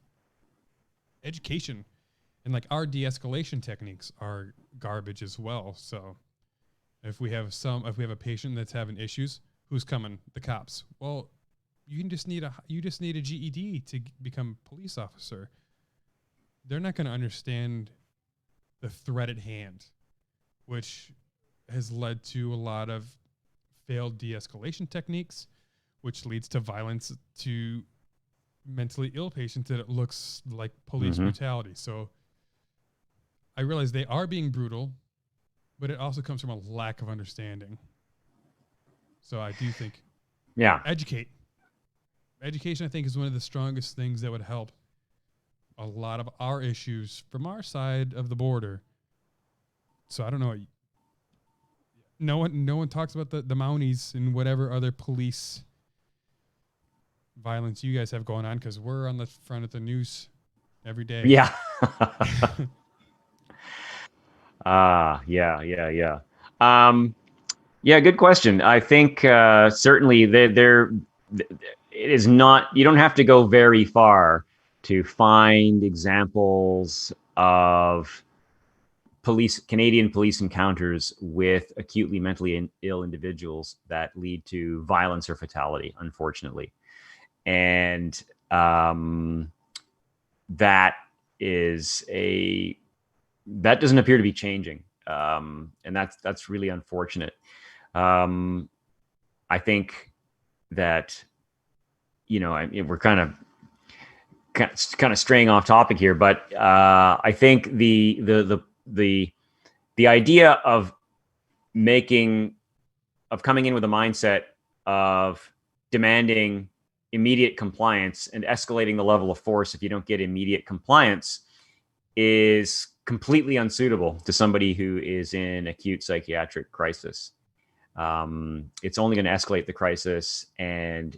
education and like our de-escalation techniques are garbage as well. So if we have a patient that's having issues, who's coming? The cops. Well, you just need a GED to become a police officer. They're not going to understand the threat at hand, which has led to a lot of failed de-escalation techniques, which leads to violence to mentally ill patients, that it looks like police brutality. So I realize they are being brutal, but it also comes from a lack of understanding. So I do think education, I think, is one of the strongest things that would help a lot of our issues from our side of the border. So I don't know. No one talks about the Mounties and whatever other police violence you guys have going on, because we're on the front of the news every day. Yeah. Yeah. Good question. I think certainly there it is not. You don't have to go very far to find examples of Canadian police encounters with acutely mentally ill individuals that lead to violence or fatality, unfortunately. And that doesn't appear to be changing. And that's really unfortunate. I think that, we're kind of straying off topic here, but I think the idea of coming in with a mindset of demanding immediate compliance and escalating the level of force if you don't get immediate compliance is completely unsuitable to somebody who is in acute psychiatric crisis. It's only going to escalate the crisis, and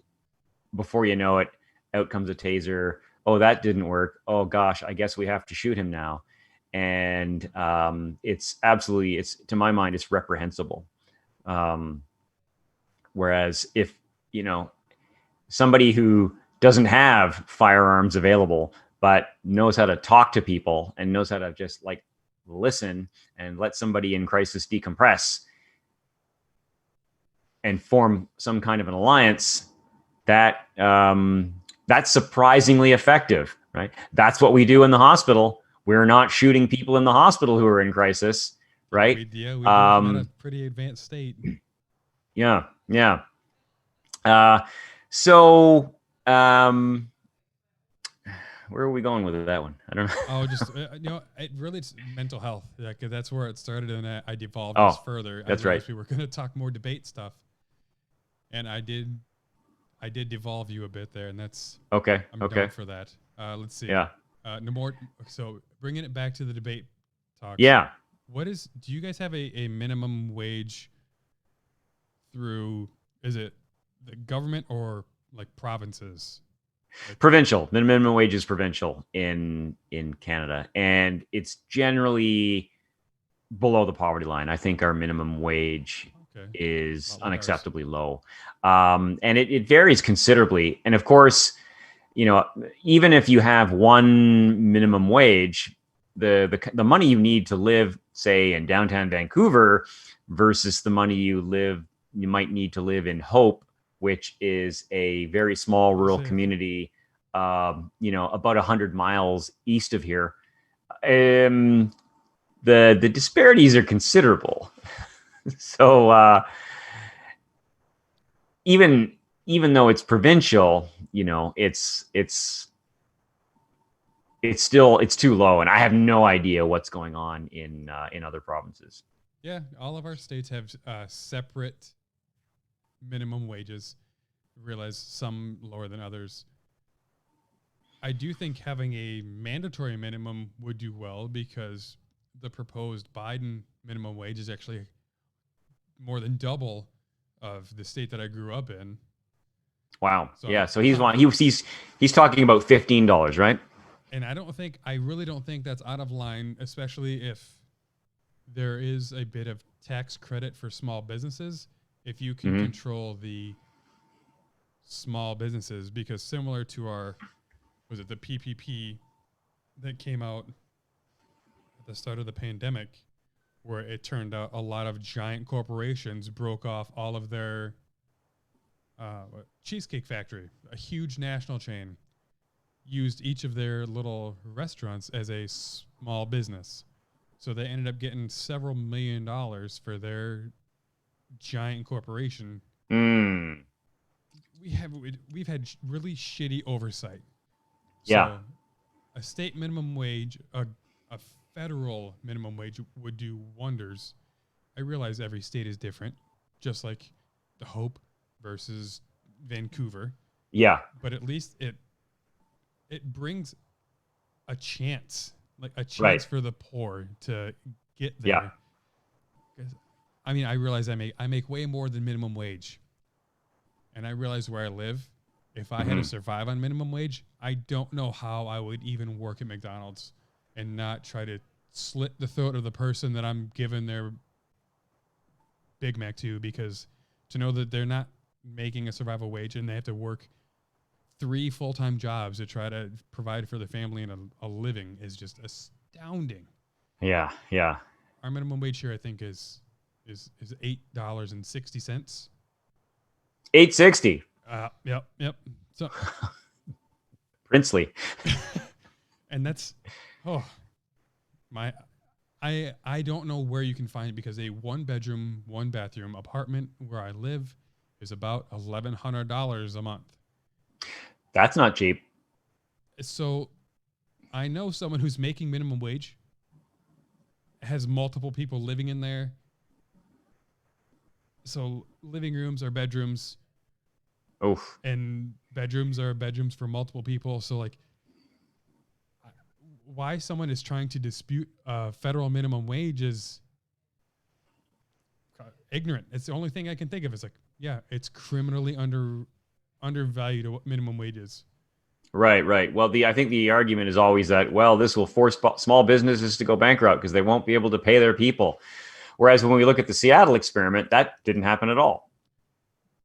before you know it, out comes a taser. Oh, that didn't work. Oh gosh, I guess we have to shoot him now. And it's to my mind, it's reprehensible. Whereas if, somebody who doesn't have firearms available, but knows how to talk to people and knows how to just listen and let somebody in crisis decompress and form some kind of an alliance, that's surprisingly effective, right? That's what we do in the hospital. We're not shooting people in the hospital who are in crisis, right? We do in a pretty advanced state. Yeah. So, where are we going with that one? I don't know. Oh, just it's mental health. That's where it started, and I devolved further. That's I right. We were going to talk more debate stuff, and I did devolve you a bit there, and that's okay. I'm down for that. Let's see. Yeah. No more. So bringing it back to the debate talk. Yeah. Do you guys have a minimum wage through? Is it the government or provinces? Provincial. The minimum wage is provincial in Canada, and it's generally below the poverty line. I think our minimum wage is unacceptably low, and it varies considerably. And of course, even if you have one minimum wage, the money you need to live, say, in downtown Vancouver versus the money you you might need to live in Hope, which is a very small rural community, about 100 miles east of here. The disparities are considerable. So even though it's provincial, it's too low, and I have no idea what's going on in other provinces. Yeah, all of our states have separate minimum wages. Realize some lower than others. I do think having a mandatory minimum would do well, because the proposed Biden minimum wage is actually more than double of the state that I grew up in. Wow. So, yeah. So he's talking about $15, right? And I really don't think that's out of line, especially if there is a bit of tax credit for small businesses, if you can control the small businesses, because similar to the PPP that came out at the start of the pandemic, where it turned out a lot of giant corporations broke off all of their Cheesecake Factory, a huge national chain, used each of their little restaurants as a small business. So they ended up getting several $1 million for their giant corporation. We've had really shitty oversight. Yeah. So a state minimum wage, a federal minimum wage would do wonders. I realize every state is different, just like the Hope versus Vancouver. Yeah. But at least it brings a chance, for the poor to get there. Yeah. I mean, I realize I make way more than minimum wage. And I realize where I live, if I had to survive on minimum wage, I don't know how I would even work at McDonald's and not try to slit the throat of the person that I'm giving their Big Mac to, because to know that they're not making a survival wage and they have to work 3 full-time jobs to try to provide for the family and a living is just astounding. Yeah. Our minimum wage here, I think, is $8.60. $8.60. Yep. So princely. And that's I don't know where you can find it, because a 1-bedroom, 1-bathroom apartment where I live is about $1,100 a month. That's not cheap. So I know someone who's making minimum wage, has multiple people living in there. So living rooms are bedrooms. Oof. And bedrooms are bedrooms for multiple people. So why someone is trying to dispute federal minimum wage is ignorant. It's the only thing I can think of. It's it's criminally undervalued what minimum wage is. Right. Well, I think the argument is always that, this will force small businesses to go bankrupt because they won't be able to pay their people. Whereas when we look at the Seattle experiment, that didn't happen at all.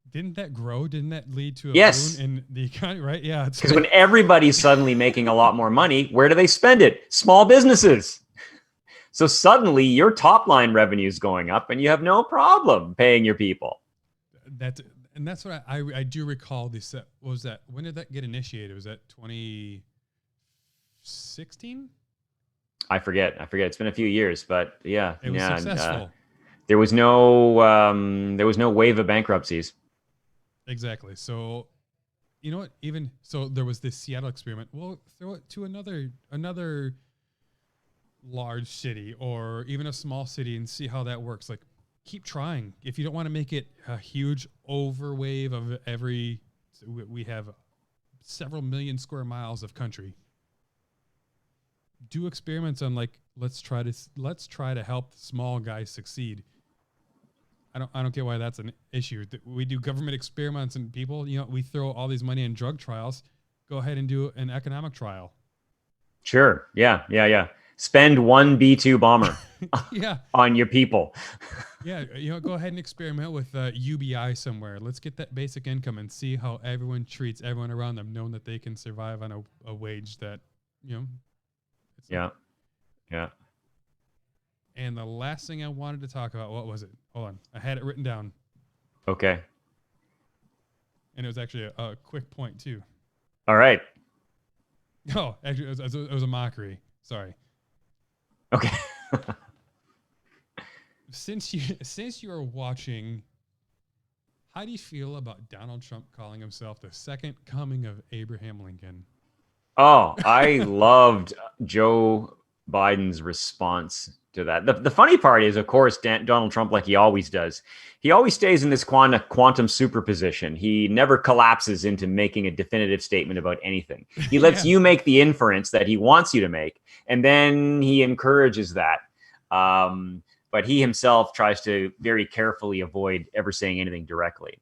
Didn't that grow? Didn't that lead to a boom in the economy? Right? Yeah. Because when everybody's suddenly making a lot more money, where do they spend it? Small businesses. So suddenly your top line revenue is going up and you have no problem paying your people. That's what I do recall. This was that. When did that get initiated? Was that 2016? I forget. It's been a few years, but yeah, it was successful. There was no wave of bankruptcies. Exactly. So, you know what? There was this Seattle experiment. We'll throw it to another large city or even a small city and see how that works. Keep trying. If you don't want to make it a huge overwave of we have several million square miles of country. Do experiments on let's try to help small guys succeed. I don't get why that's an issue. We do government experiments and people, we throw all these money in drug trials. Go ahead and do an economic trial. Sure. Yeah. Spend one B-2 bomber on your people. Yeah. Go ahead and experiment with UBI somewhere. Let's get that basic income and see how everyone treats everyone around them, knowing that they can survive on a wage that, Yeah. And the last thing I wanted to talk about, what was it? Hold on. I had it written down. Okay. And it was actually a quick point too. All right. Oh, actually, it was a mockery. Sorry. Okay. Since you are watching, how do you feel about Donald Trump calling himself the second coming of Abraham Lincoln? Oh, I loved Joe Biden's response to that. The funny part is, of course, Donald Trump, like he always does, he always stays in this quantum superposition. He never collapses into making a definitive statement about anything. He lets you make the inference that he wants you to make, and then he encourages that. But he himself tries to very carefully avoid ever saying anything directly.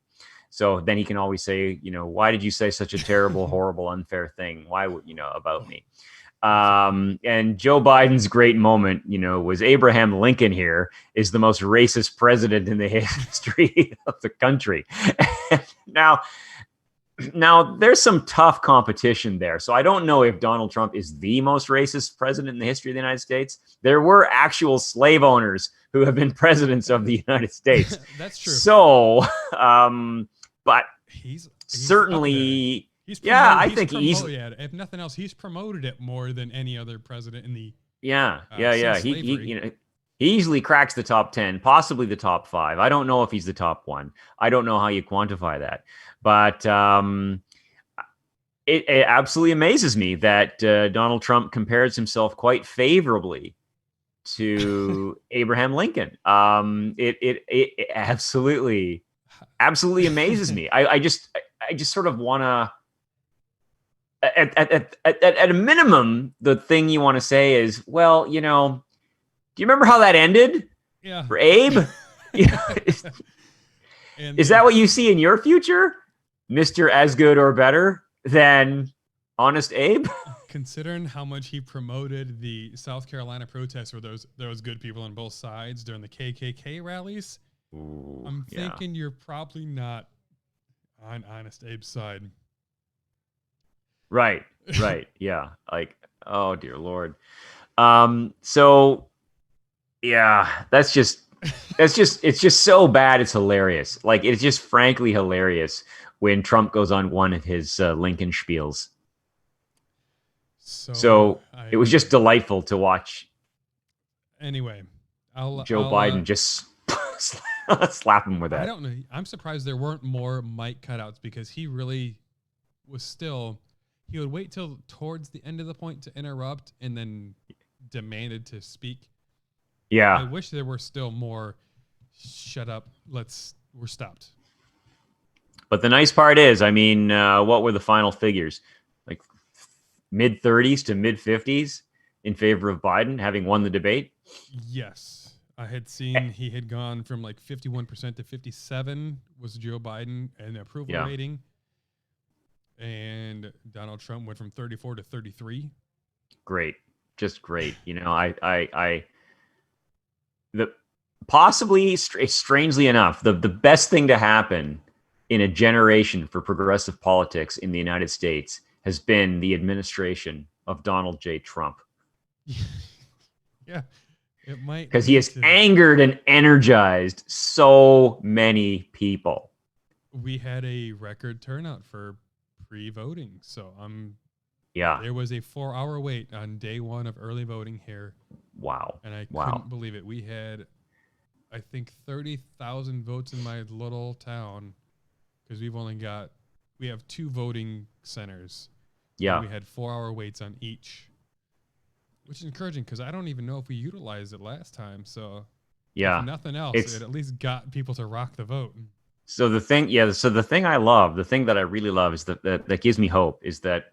So then he can always say, why did you say such a terrible, horrible, unfair thing? Why would, about me? And Joe Biden's great moment, was Abraham Lincoln here is the most racist president in the history of the country. Now, there's some tough competition there. So I don't know if Donald Trump is the most racist president in the history of the United States. There were actual slave owners who have been presidents of the United States. That's true. So, but he's certainly, I think he's, if nothing else, he's promoted it more than any other president in the He easily cracks the top 10, possibly the top 5. I don't know if he's the top 1. I don't know how you quantify that, but it absolutely amazes me that Donald Trump compares himself quite favorably to Abraham Lincoln. It absolutely amazes me. I just sort of want to, at a minimum, the thing you want to say is, well, do you remember how that ended? Yeah. For Abe? Is that what you see in your future, Mr. As Good or Better than Honest Abe? Considering how much he promoted the South Carolina protests where there was good people on both sides during the KKK rallies, I'm thinking you're probably not on Honest Abe's side. Right. Yeah. Like, oh dear Lord. So yeah, it's just so bad. It's hilarious. Like, it's just frankly hilarious when Trump goes on one of his Lincoln spiels. So it was just delightful to watch. Anyway, Joe Biden just slap him with that. I don't know. I'm surprised there weren't more mic cutouts because he really was still. He would wait till towards the end of the point to interrupt and then demanded to speak. Yeah. I wish there were still more. Shut up. We're stopped. But the nice part is, what were the final figures? Like mid 30s to mid 50s in favor of Biden having won the debate? Yes. I had seen he had gone from like 51% to 57 was Joe Biden and the approval rating. And Donald Trump went from 34 to 33. Great. Just great. Possibly strangely enough, the best thing to happen in a generation for progressive politics in the United States has been the administration of Donald J. Trump. Yeah, it might. Because he has angered and energized so many people. We had a record turnout for pre-voting. So there was a 4-hour wait on day one of early voting here. Wow. And I couldn't believe it. We had, I think, 30,000 votes in my little town because we have 2 voting centers. Yeah. And we had 4-hour waits on each, which is encouraging because I don't even know if we utilized it last time. So if nothing else, it at least got people to rock the vote. So the thing that I really love is that gives me hope is that,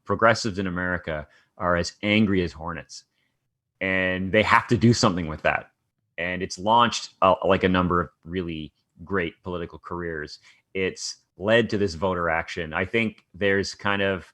progressives in America are as angry as hornets and they have to do something with that. And it's launched like a number of really great political careers. It's led to this voter action. I think there's kind of,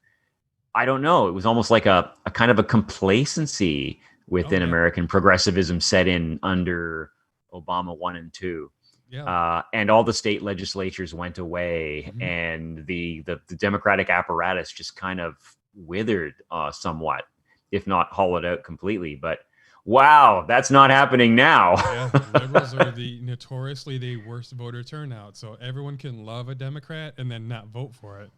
I don't know, it was almost like a kind of a complacency within American progressivism set in under Obama 1 and 2. Yeah. And all the state legislatures went away, and the Democratic apparatus just kind of withered somewhat, if not hollowed out completely. But Wow, that's not happening now. Yeah, liberals are notoriously the worst voter turnout. So everyone can love a Democrat and then not vote for it.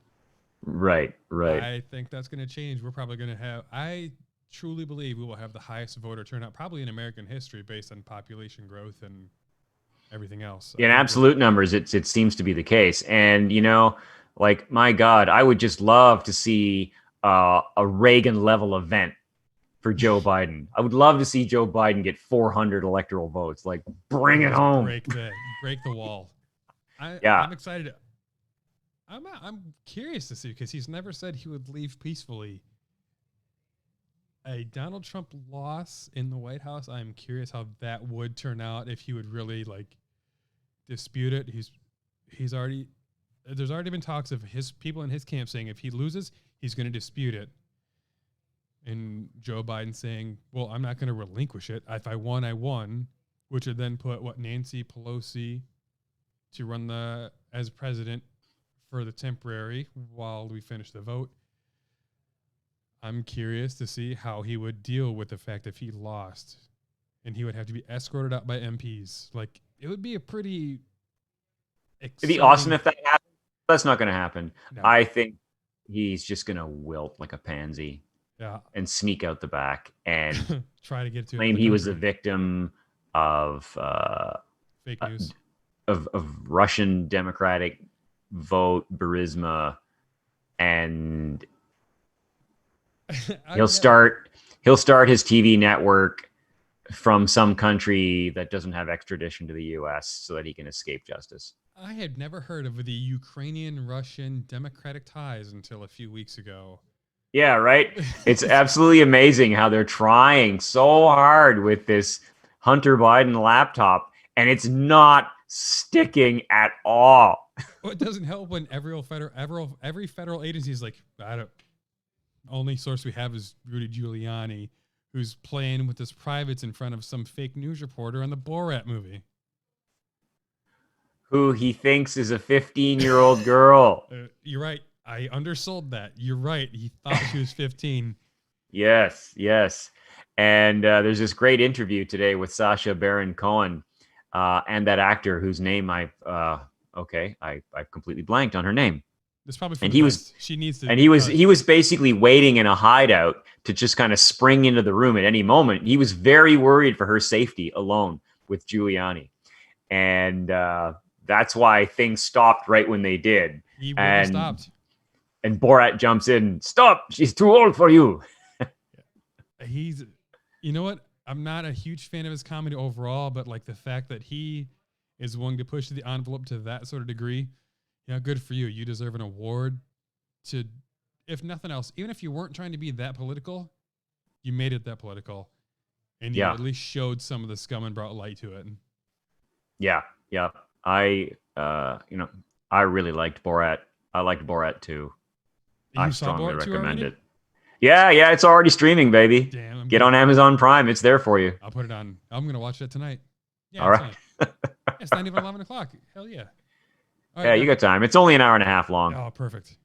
Right. I think that's going to change. We're probably going to have, I truly believe we will have the highest voter turnout probably in American history based on population growth and everything else. In absolute numbers, it seems to be the case. And, like, my God, I would just love to see a Reagan level event for Joe Biden. I would love to see Joe Biden get 400 electoral votes. Like, bring it home. Break the wall. I'm excited. I'm curious to see because he's never said he would leave peacefully. A Donald Trump loss in the White House, I'm curious how that would turn out if he would really dispute it. There's already been talks of his people in his camp saying if he loses, he's going to dispute it. And Joe Biden saying, well, I'm not going to relinquish it. If I won, I won, which would then put Nancy Pelosi to run as president for the temporary while we finish the vote. I'm curious to see how he would deal with the fact if he lost and he would have to be escorted out by MPs. It would be a pretty It'd be awesome if that happened. That's not going to happen. No. I think he's just going to wilt like a pansy. Yeah. And sneak out the back and try to get to claim he was a victim of fake news of Russian Democratic vote Burisma, and he'll start his TV network from some country that doesn't have extradition to the U.S. so that he can escape justice. I had never heard of the Ukrainian-Russian democratic ties until a few weeks ago. Yeah, right. It's absolutely amazing how they're trying so hard with this Hunter Biden laptop, and it's not sticking at all. Well, it doesn't help when every federal agency is like, only source we have is Rudy Giuliani, who's playing with his privates in front of some fake news reporter on the Borat movie. Who he thinks is a 15-year-old girl. You're right. I undersold that. You're right. He thought she was 15. Yes. And there's this great interview today with Sacha Baron Cohen and that actor whose name I've completely blanked on her name. It's probably she needs to. And he was basically waiting in a hideout to just kind of spring into the room at any moment. He was very worried for her safety alone with Giuliani, and that's why things stopped right when they did. He really stopped. And Borat jumps in. Stop! She's too old for you. You know what? I'm not a huge fan of his comedy overall, but the fact that he is willing to push the envelope to that sort of degree, good for you. You deserve an award to, if nothing else, even if you weren't trying to be that political, you made it that political, and you at least showed some of the scum and brought light to it. Yeah. I really liked Borat. I liked Borat too. I strongly recommend it. Yeah, it's already streaming, baby. Damn, Get on Amazon Prime. It's there for you. I'll put it on. I'm going to watch that tonight. Yeah, all right. It's not even 11 o'clock. Hell yeah. All right, you got time. It's only an hour and a half long. Oh, perfect.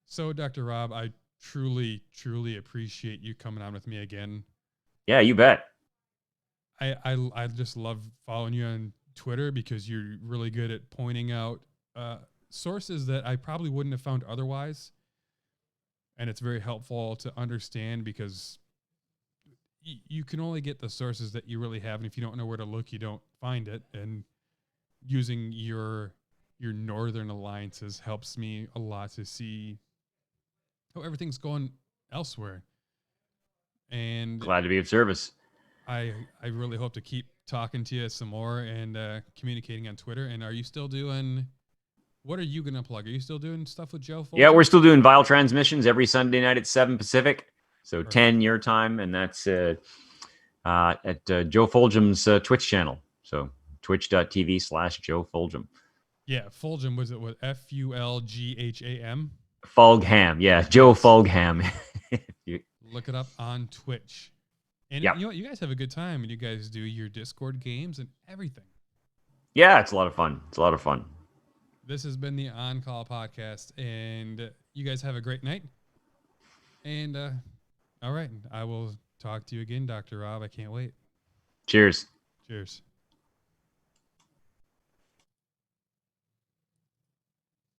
So, Dr. Rob, I truly, truly appreciate you coming on with me again. Yeah, you bet. I just love following you on Twitter because you're really good at pointing out sources that I probably wouldn't have found otherwise. And it's very helpful to understand because you can only get the sources that you really have. And if you don't know where to look, you don't find it. And using your northern alliances helps me a lot to see how everything's going elsewhere. And glad to be of service. I really hope to keep talking to you some more and communicating on Twitter. And are you still doing... What are you going to plug? Are you still doing stuff with Joe Fulgham? Yeah, we're still doing Vile Transmissions every Sunday night at 7 Pacific. So perfect. 10 your time. And that's at Joe Fulgham's Twitch channel. So twitch.tv/Joe Fulgham. Yeah, Fulgham, was it what? Fulgham? Fulgham. Yeah, Joe Fulgham. Look it up on Twitch. And you know what? You guys have a good time and you guys do your Discord games and everything. Yeah, it's a lot of fun. This has been the On Call podcast, and you guys have a great night. And all right, I will talk to you again, Dr. Rob. I can't wait. Cheers. Cheers.